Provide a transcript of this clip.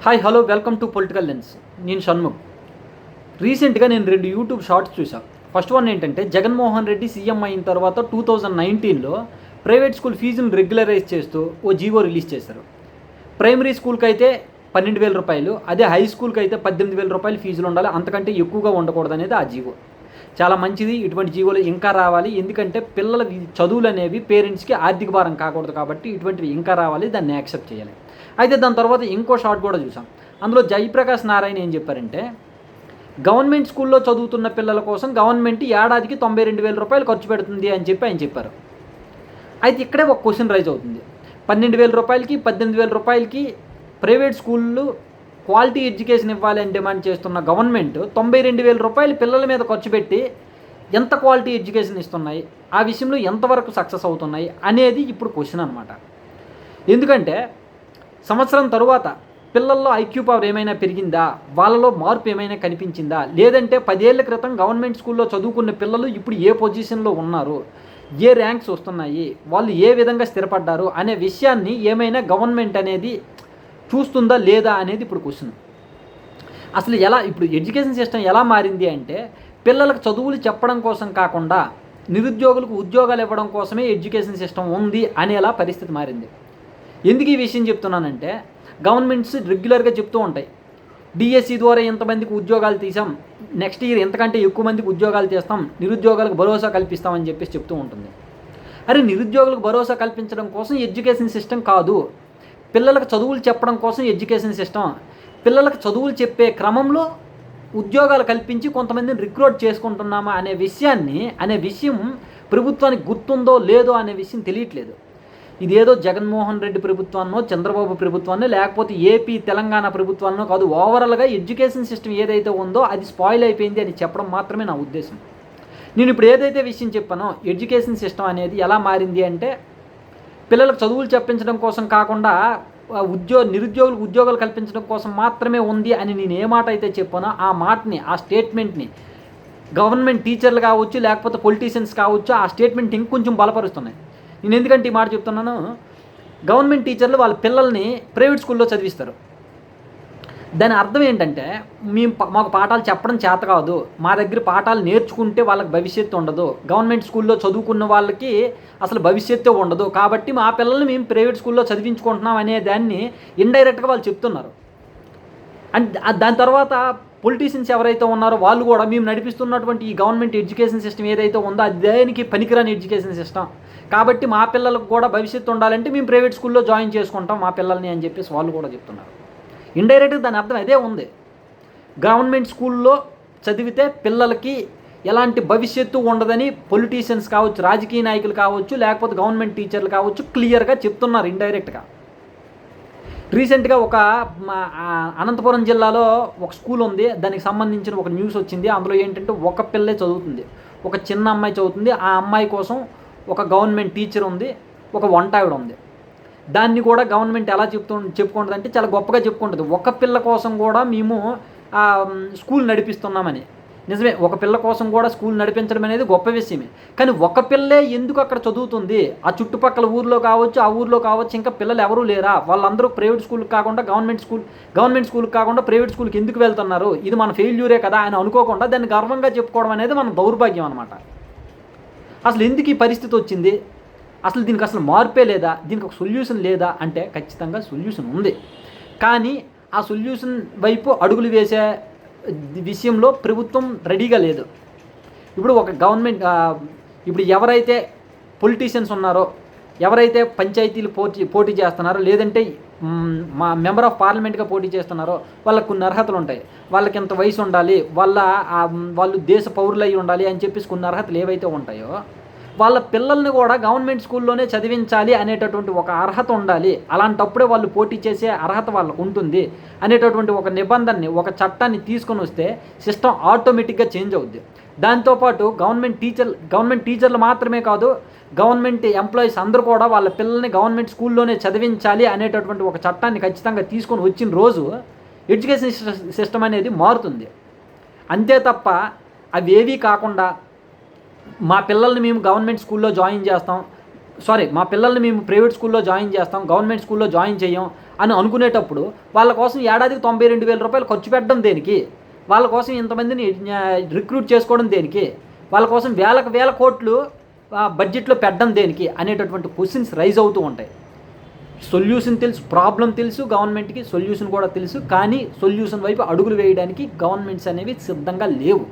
Hi hello welcome to political lens. నేను షణ్ముఖ్. రీసెంట్గా నేను 2 యూట్యూబ్ షార్ట్స్ చూసాను. ఫస్ట్ వన్ ఏంటంటే, జగన్మోహన్ రెడ్డి సీఎం అయిన తర్వాత 2019లో ప్రైవేట్ స్కూల్ ఫీజును రెగ్యులరైజ్ చేస్తూ ఓ జీవో రిలీజ్ చేశారు. ప్రైమరీ స్కూల్కి అయితే 12,000 రూపాయలు, అదే హై స్కూల్కి అయితే 18,000 రూపాయలు ఫీజులు ఉండాలి, అంతకంటే ఎక్కువగా ఉండకూడదు అనేది ఆ జీవో. చాలా మంచిది, ఇటువంటి జీవోలు ఇంకా రావాలి. ఎందుకంటే పిల్లల చదువులు అనేవి పేరెంట్స్కి ఆర్థిక భారం కాకూడదు, కాబట్టి ఇటువంటివి ఇంకా రావాలి, దాన్ని యాక్సెప్ట్ చేయాలి. అయితే దాని తర్వాత ఇంకో షార్ట్ కూడా చూసాం. అందులో జయప్రకాష్ నారాయణ ఏం చెప్పారంటే, గవర్నమెంట్ స్కూల్లో చదువుతున్న పిల్లల కోసం గవర్నమెంట్ ఏడాదికి 92,000 రూపాయలు ఖర్చు పెడుతుంది అని చెప్పి ఆయన చెప్పారు. అయితే ఇక్కడే ఒక క్వశ్చన్ రైజ్ అవుతుంది. 12,000 రూపాయలకి 18,000 రూపాయలకి ప్రైవేట్ స్కూళ్ళు క్వాలిటీ ఎడ్యుకేషన్ ఇవ్వాలి అని డిమాండ్ చేస్తున్న గవర్నమెంట్ 92,000 రూపాయలు పిల్లల మీద ఖర్చు పెట్టి ఎంత క్వాలిటీ ఎడ్యుకేషన్ ఇస్తున్నాయి, ఆ విషయంలో ఎంతవరకు సక్సెస్ అవుతున్నాయి అనేది ఇప్పుడు క్వశ్చన్ అనమాట. ఎందుకంటే సంవత్సరం తరువాత పిల్లల్లో ఐక్యూ పవర్ ఏమైనా పెరిగిందా, వాళ్ళలో మార్పు ఏమైనా కనిపించిందా, లేదంటే 10 ఏళ్ల క్రితం గవర్నమెంట్ స్కూల్లో చదువుకున్న పిల్లలు ఇప్పుడు ఏ పొజిషన్లో ఉన్నారు, ఏ ర్యాంక్స్ వస్తున్నాయి, వాళ్ళు ఏ విధంగా స్థిరపడ్డారు అనే విషయాన్ని ఏమైనా గవర్నమెంట్ అనేది చూస్తుందా లేదా అనేది ఇప్పుడు క్వశ్చన్. అసలు ఇప్పుడు ఎడ్యుకేషన్ సిస్టమ్ ఎలా మారింది అంటే, పిల్లలకు చదువులు చెప్పడం కోసం కాకుండా నిరుద్యోగులకు ఉద్యోగాలు ఇవ్వడం కోసమే ఎడ్యుకేషన్ సిస్టమ్ ఉంది అనేలా పరిస్థితి మారింది. ఎందుకు ఈ విషయం చెప్తున్నానంటే, గవర్నమెంట్స్ రెగ్యులర్గా చెప్తూ ఉంటాయి, డిఎస్సి ద్వారా ఎంతమందికి ఉద్యోగాలు తీసాం, నెక్స్ట్ ఇయర్ ఎంతకంటే ఎక్కువ మందికి ఉద్యోగాలు తీస్తాం, నిరుద్యోగాలకు భరోసా కల్పిస్తామని చెప్పేసి చెప్తూ ఉంటుంది. అరే, నిరుద్యోగులకు భరోసా కల్పించడం కోసం ఎడ్యుకేషన్ సిస్టమ్ కాదు, పిల్లలకు చదువులు చెప్పడం కోసం ఎడ్యుకేషన్ సిస్టమ్. పిల్లలకు చదువులు చెప్పే క్రమంలో ఉద్యోగాలు కల్పించి కొంతమందిని రిక్రూట్ చేసుకుంటున్నామా అనే విషయం ప్రభుత్వానికి గుర్తుందో లేదో అనే విషయం తెలియట్లేదు. ఇదేదో జగన్మోహన్ రెడ్డి ప్రభుత్వాన్నో, చంద్రబాబు ప్రభుత్వాన్నో, లేకపోతే ఏపీ తెలంగాణ ప్రభుత్వాన్నో కాదు, ఓవరాల్గా ఎడ్యుకేషన్ సిస్టమ్ ఏదైతే ఉందో అది స్పాయిల్ అయిపోయింది అని చెప్పడం మాత్రమే నా ఉద్దేశం. నేను ఇప్పుడు ఏదైతే విషయం చెప్పానో, ఎడ్యుకేషన్ సిస్టమ్ అనేది ఎలా మారింది అంటే, పిల్లలకు చదువులు చెప్పించడం కోసం కాకుండా నిరుద్యోగులకు ఉద్యోగాలు కల్పించడం కోసం మాత్రమే ఉంది అని నేను ఏ మాట అయితే చెప్పానో ఆ మాటని, ఆ స్టేట్మెంట్ని గవర్నమెంట్ టీచర్లు కావచ్చు, లేకపోతే పొలిటీషియన్స్ కావచ్చు, ఆ స్టేట్మెంట్ ఇంకొంచెం బలపరుస్తున్నాయి. నేను ఎందుకంటే ఈ మాట చెప్తున్నాను, గవర్నమెంట్ టీచర్లు వాళ్ళ పిల్లల్ని ప్రైవేట్ స్కూల్లో చదివిస్తారు. దాని అర్థం ఏంటంటే, మాకు పాఠాలు చెప్పడం చేత కాదు, మా దగ్గర పాఠాలు నేర్చుకుంటే వాళ్ళకి భవిష్యత్తు ఉండదు, గవర్నమెంట్ స్కూల్లో చదువుకున్న వాళ్ళకి అసలు భవిష్యత్తు ఉండదు, కాబట్టి మా పిల్లల్ని మేము ప్రైవేట్ స్కూల్లో చదివించుకుంటున్నాం అనే దాన్ని ఇండైరెక్ట్గా వాళ్ళు చెప్తున్నారు. అండ్ దాని తర్వాత పొలిటీషియన్స్ ఎవరైతే ఉన్నారో వాళ్ళు కూడా, మేము నడిపిస్తున్నటువంటి ఈ గవర్నమెంట్ ఎడ్యుకేషన్ సిస్టమ్ ఏదైతే ఉందో అది దేనికి పనికిరాని ఎడ్యుకేషన్ సిస్టమ్, కాబట్టి మా పిల్లలకు కూడా భవిష్యత్తు ఉండాలంటే మేము ప్రైవేట్ స్కూల్లో జాయిన్ చేసుకుంటాం మా పిల్లల్ని అని చెప్పేసి వాళ్ళు కూడా చెప్తున్నారు. ఇండైరెక్ట్గా దాని అర్థం అదే ఉంది. గవర్నమెంట్ స్కూల్లో చదివితే పిల్లలకి ఎలాంటి భవిష్యత్తు ఉండదని పొలిటీషియన్స్ కావచ్చు, రాజకీయ నాయకులు కావచ్చు, లేకపోతే గవర్నమెంట్ టీచర్లు కావచ్చు క్లియర్గా చెప్తున్నారు ఇండైరెక్ట్గా. రీసెంట్గా ఒక అనంతపురం జిల్లాలో ఒక స్కూల్ ఉంది, దానికి సంబంధించిన ఒక న్యూస్ వచ్చింది. అందులో ఏంటంటే ఒక పిల్లే చదువుతుంది, ఒక చిన్న అమ్మాయి చదువుతుంది. ఆ అమ్మాయి కోసం ఒక గవర్నమెంట్ టీచర్ ఉంది, ఒక వంట ఆవిడ ఉంది. దాన్ని కూడా గవర్నమెంట్ ఎలా చెప్పుకుంటుంది అంటే, చాలా గొప్పగా చెప్పుకుంటుంది, ఒక పిల్ల కోసం కూడా మేము స్కూల్ నడిపిస్తున్నామని. నిజమే, ఒక పిల్ల కోసం కూడా స్కూల్ నడిపించడం అనేది గొప్ప విషయమే. కానీ ఒక పిల్లే ఎందుకు అక్కడ చదువుతుంది? ఆ చుట్టుపక్కల ఊర్లో కావచ్చు, ఆ ఊర్లో కావచ్చు, ఇంకా పిల్లలు ఎవరూ లేరా? వాళ్ళందరూ ప్రైవేట్ స్కూల్కి కాకుండా గవర్నమెంట్ స్కూల్కి కాకుండా ప్రైవేట్ స్కూల్కి ఎందుకు వెళ్తున్నారు? ఇది మన ఫెయిల్యూరే కదా అని అనుకోకుండా దాన్ని గర్వంగా చెప్పుకోవడం అనేది మన దౌర్భాగ్యం అనమాట. అసలు ఎందుకు ఈ పరిస్థితి వచ్చింది? అసలు దీనికి అసలు మార్పే లేదా? దీనికి ఒక సొల్యూషన్ లేదా అంటే, ఖచ్చితంగా సొల్యూషన్ ఉంది. కానీ ఆ సొల్యూషన్ వైపు అడుగులు వేసే విషయంలో ప్రభుత్వం రెడీగా లేదు. ఇప్పుడు ఒక గవర్నమెంట్ ఇప్పుడు ఎవరైతే పొలిటీషియన్స్ ఉన్నారో, ఎవరైతే పంచాయతీలు పోటీ చేస్తున్నారో, లేదంటే మా మెంబర్ ఆఫ్ పార్లమెంట్గా పోటీ చేస్తున్నారో, వాళ్ళకు కొన్ని అర్హతలు ఉంటాయి. వాళ్ళకి ఎంత వయసు ఉండాలి, వాళ్ళు దేశ పౌరులు అయి ఉండాలి అని చెప్పేసి కొన్ని అర్హతలు ఏవైతే ఉంటాయో, వాళ్ళ పిల్లల్ని కూడా గవర్నమెంట్ స్కూల్లోనే చదివించాలి అనేటటువంటి ఒక అర్హత ఉండాలి. అలాంటప్పుడే వాళ్ళు పోటీ చేసే అర్హత వాళ్ళకు ఉంటుంది అనేటటువంటి ఒక నిబంధనని, ఒక చట్టాన్ని తీసుకొని వస్తే సిస్టమ్ ఆటోమేటిక్గా చేంజ్ అవుద్ది. దాంతోపాటు గవర్నమెంట్ టీచర్లు మాత్రమే కాదు, గవర్నమెంట్ ఎంప్లాయీస్ అందరూ కూడా వాళ్ళ పిల్లల్ని గవర్నమెంట్ స్కూల్లోనే చదివించాలి అనేటటువంటి ఒక చట్టాన్ని ఖచ్చితంగా తీసుకొని వచ్చిన రోజు ఎడ్యుకేషన్ సిస్టమ్ అనేది మారుతుంది. అంతే తప్ప అవేవీ కాకుండా మా పిల్లల్ని మేము గవర్నమెంట్ స్కూల్లో జాయిన్ చేస్తాం, మా పిల్లల్ని మేము ప్రైవేట్ స్కూల్లో జాయిన్ చేస్తాం, గవర్నమెంట్ స్కూల్లో జాయిన్ చేయం అని అనుకునేటప్పుడు వాళ్ళ కోసం ఏడాదికి 92,000 రూపాయలు ఖర్చు పెట్టడం దేనికి? వాళ్ళ కోసం ఇంతమందిని రిక్రూట్ చేసుకోవడం దేనికి? వాళ్ళ కోసం వేల కోట్లు బడ్జెట్లో పెట్టడం దేనికి అనేటటువంటి క్వశ్చన్స్ రైజ్ అవుతూ ఉంటాయి. సొల్యూషన్ తెలుసు, ప్రాబ్లం తెలుసు, గవర్నమెంట్కి సొల్యూషన్ కూడా తెలుసు, కానీ సొల్యూషన్ వైపు అడుగులు వేయడానికి గవర్నమెంట్స్ అనేవి సిద్ధంగా లేవు.